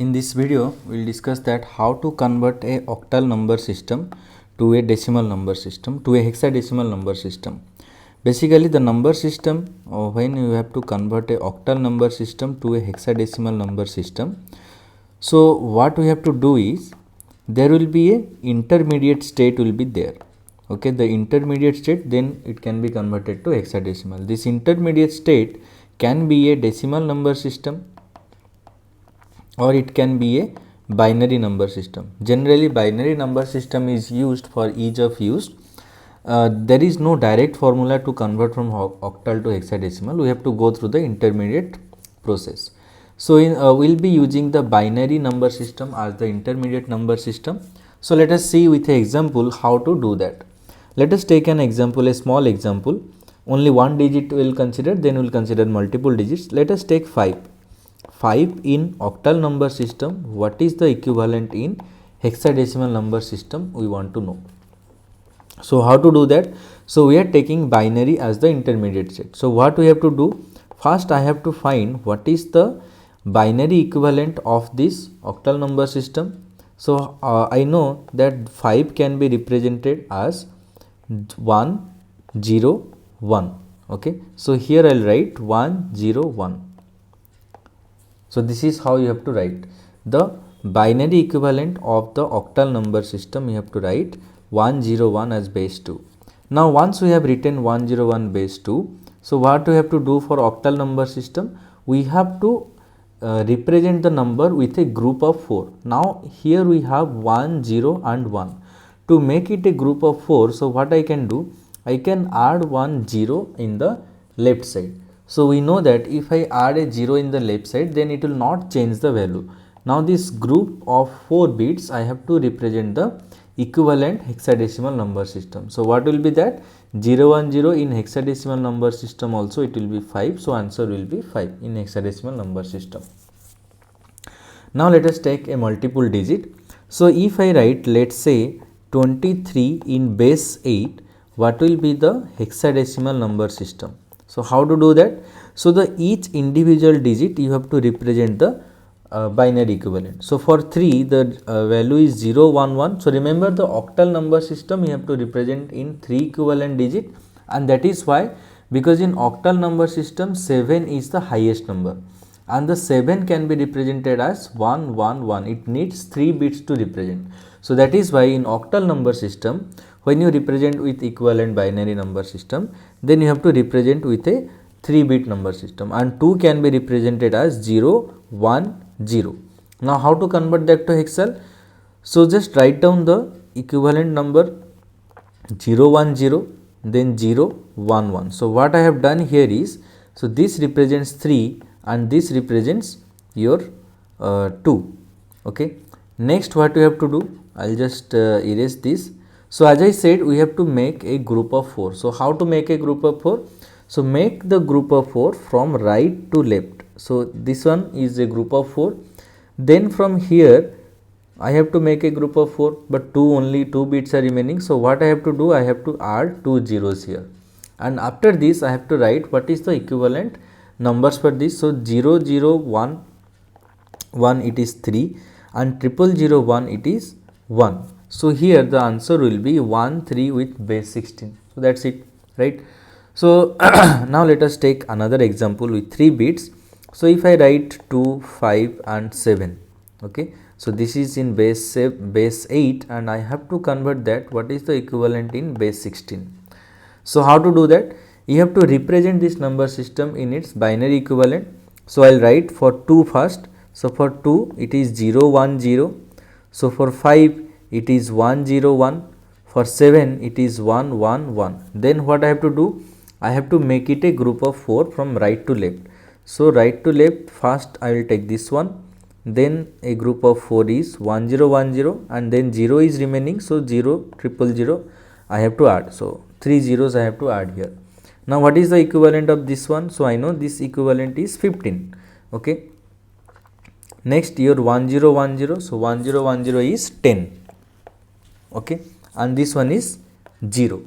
In this video, we will discuss that how to convert a octal number system to a decimal number system to a hexadecimal number system. Basically, the number system when you have to convert a octal number system to a hexadecimal number system. So what we have to do is there will be a intermediate state will be there. Okay, the intermediate state, then it can be converted to hexadecimal. This intermediate state can be a decimal number system or it can be a binary number system. Generally, binary number system is used for ease of use. There is no direct formula to convert from octal to hexadecimal. We have to go through the intermediate process. So we will be using the binary number system as the intermediate number system. So let us see with an example how to do that. Let us take an example, a small example. Only one digit we will consider, then we will consider multiple digits. Let us take 5. 5 in octal number system, what is the equivalent in hexadecimal number system, we want to know. So how to do that? So we are taking binary as the intermediate state. So what we have to do? First I have to find what is the binary equivalent of this octal number system. So I know that 5 can be represented as 1 0 1. Okay, so here I will write 1 0 1. So this is how you have to write the binary equivalent of the octal number system. You have to write 101 as base 2. Now once we have written 101 base 2, so what we have to do for octal number system? We have to represent the number with a group of 4. Now here we have 1 0 and 1. To make it a group of 4, so what I can do? I can add 1 0 in the left side. So we know that if I add a 0 in the left side, then it will not change the value. Now this group of 4 bits, I have to represent the equivalent hexadecimal number system. So what will be that? 010 in hexadecimal number system also it will be 5. So answer will be 5 in hexadecimal number system. Now let us take a multiple digit. So if I write, let's say 23 in base 8, what will be the hexadecimal number system? So how to do that? So the each individual digit you have to represent the binary equivalent. So for 3 the value is 011. So remember the octal number system you have to represent in 3 equivalent digit, and that is why, because in octal number system 7 is the highest number and the 7 can be represented as 111. It needs 3 bits to represent. So that is why in octal number system, when you represent with equivalent binary number system, then you have to represent with a 3-bit number system, and 2 can be represented as 0 1 0. Now how to convert that to hexal? So just write down the equivalent number 010, then 011. So what I have done here is, so this represents 3 and this represents your 2. Okay. Next what you have to do? I will just erase this. So as I said, we have to make a group of 4. So how to make a group of 4? So make the group of 4 from right to left. So this one is a group of 4. Then from here I have to make a group of 4, but only 2 bits are remaining. So what I have to do? I have to add 2 zeros here. And after this I have to write what is the equivalent numbers for this. So 001 1 it is 3 and 0001 it is 1. So here the answer will be 1 3 with base 16. So that's it, right? So now let us take another example with 3 bits. So if I write 2 5 and 7, okay, so this is in base 8 and I have to convert that what is the equivalent in base 16. So how to do that? You have to represent this number system in its binary equivalent. So I'll write for 2 first. So for 2 it is 010. So for 5 it is 101. For 7 it is 111. Then what I have to do? I have to make it a group of 4 from right to left. So right to left, first I will take this one, then a group of 4 is 1010 and then 0 is remaining. So 0 000 I have to add. So 3 zeros I have to add here. Now what is the equivalent of this one? So I know this equivalent is 15. Okay. Next your 1010. So 1010 is 10. Okay, and this one is 0.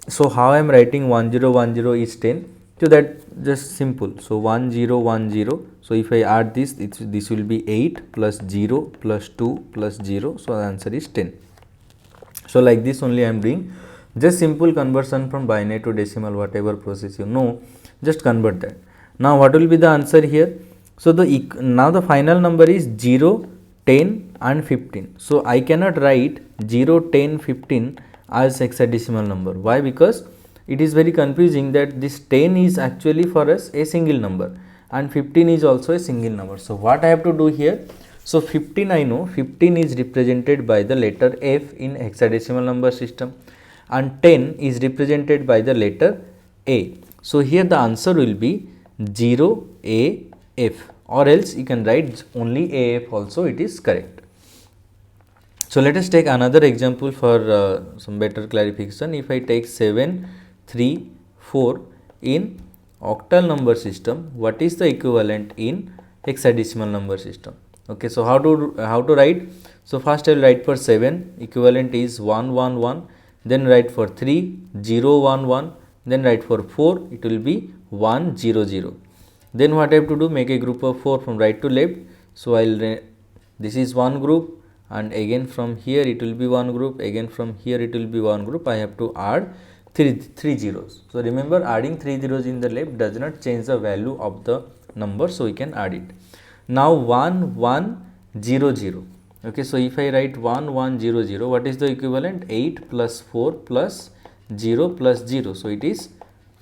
So how I am writing 1010 is 10? So that just simple. So 1 0 1 0. So if I add this, this will be 8 plus 0 plus 2 plus 0. So the answer is 10. So like this only I am doing, just simple conversion from binary to decimal, whatever process you know, just convert that. Now what will be the answer here? So now the final number is 0, 10 and 15. So I cannot write 0, 10, 15 as hexadecimal number. Why? Because it is very confusing that this 10 is actually for us a single number and 15 is also a single number. So what I have to do here? So 15, I know 15 is represented by the letter F in hexadecimal number system and 10 is represented by the letter A. So here the answer will be 0 A F, or else you can write only AF also, it is correct. So let us take another example for some better clarification. If I take 7 3 4 in octal number system, what is the equivalent in hexadecimal number system? Okay, so how to write? So first I will write for 7, equivalent is 1 1 1, then write for 3 0 1 1, then write for 4, it will be 1 0 0. Then what I have to do? Make a group of 4 from right to left. So this is one group, and again from here it will be one group, again from here it will be one group. I have to add three zeros. So remember, adding 3 zeros in the left does not change the value of the number, so we can add it. Now 1 1 0 0. Okay, so if I write 1 1 0 0, what is the equivalent? 8 plus 4 plus 0 plus 0. So it is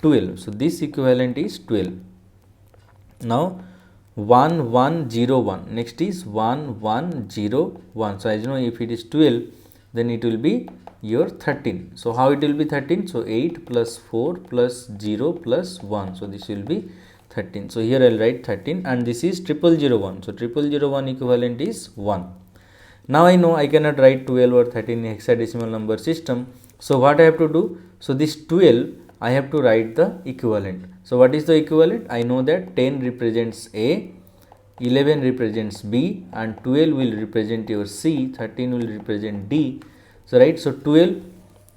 12. So this equivalent is 12. Now 1 1 0 1, next is 1 1 0 1. So as you know, if it is 12, then it will be your 13. So how it will be 13? So 8 plus 4 plus 0 plus 1. So this will be 13. So here I will write 13, and this is 0001. So 0001 equivalent is 1. Now I know I cannot write 12 or 13 in hexadecimal number system. So what I have to do? So this 12 I have to write the equivalent. So what is the equivalent? I know that 10 represents A, 11 represents B, and 12 will represent your C, 13 will represent D. So right, so 12,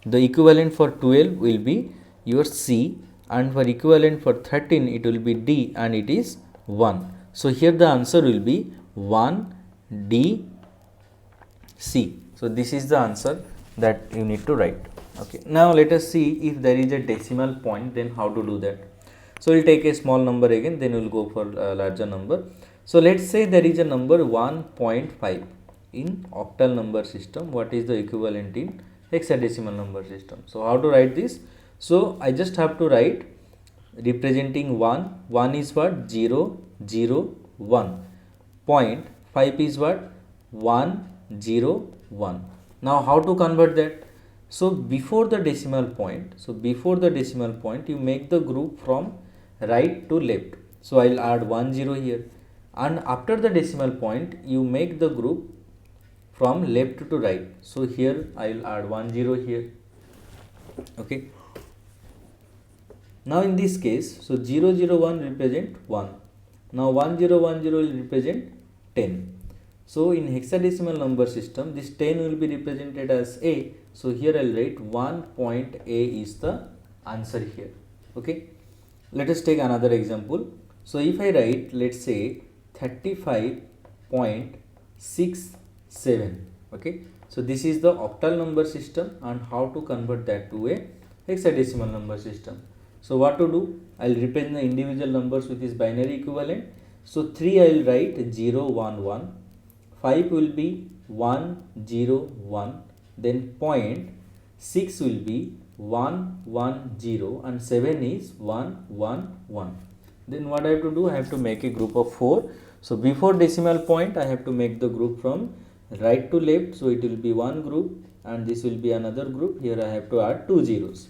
the equivalent for 12 will be your C, and for equivalent for 13 it will be D, and it is 1. So here the answer will be 1 D C. So this is the answer that you need to write. Okay, now let us see if there is a decimal point, then how to do that. So we'll take a small number again, then we'll go for a larger number. So let's say there is a number 1.5 in octal number system. What is the equivalent in hexadecimal number system? So how to write this? So I just have to write representing 1 is what? 0 0 1. 0.5 is what? 1 0 1. Now how to convert that? So before the decimal point, you make the group from right to left. So I'll add 1 0 here, and after the decimal point you make the group from left to right. So here I'll add 1 0 here. Okay. Now in this case, so 0 0 1 represent 1. Now 1 0 1 0 will represent 10. So in hexadecimal number system, this 10 will be represented as A. So here I will write 1 point A is the answer here. Okay. Let us take another example. So if I write, let's say 35.67. Okay. So this is the octal number system, and how to convert that to a hexadecimal number system. So what to do? I will represent the individual numbers with its binary equivalent. So 3 I will write 0 1 1. 5 will be 1 0 1, then 0.6 will be 1 1 0, and 7 is 1 1 1. Then what I have to do? I have to make a group of 4. So before decimal point I have to make the group from right to left. So it will be one group, and this will be another group. Here I have to add 2 zeros.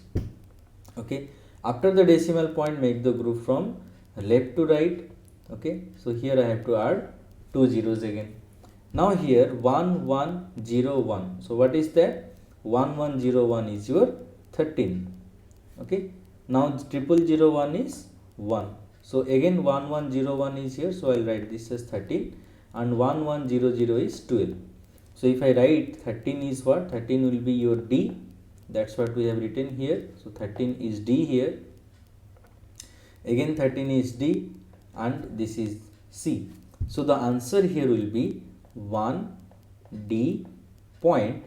Okay. After the decimal point, make the group from left to right. Okay. So here I have to add 2 zeros again. Now here 1 1 0 1. So what is that? 1 1 0 1 is your 13. Okay. Now 0001 is 1. So again 1 1 0 1 is here. So I will write this as 13, and 1 1 0 0 is 12. So if I write 13 is what? 13 will be your D. That's what we have written here. So 13 is D here. again 13 is D, and this is C. So the answer here will be 1 D point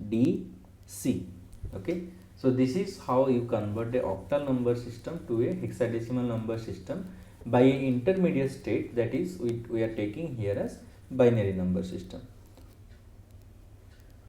D C. Okay, so this is how you convert a octal number system to a hexadecimal number system by an intermediate state, that is we are taking here as binary number system.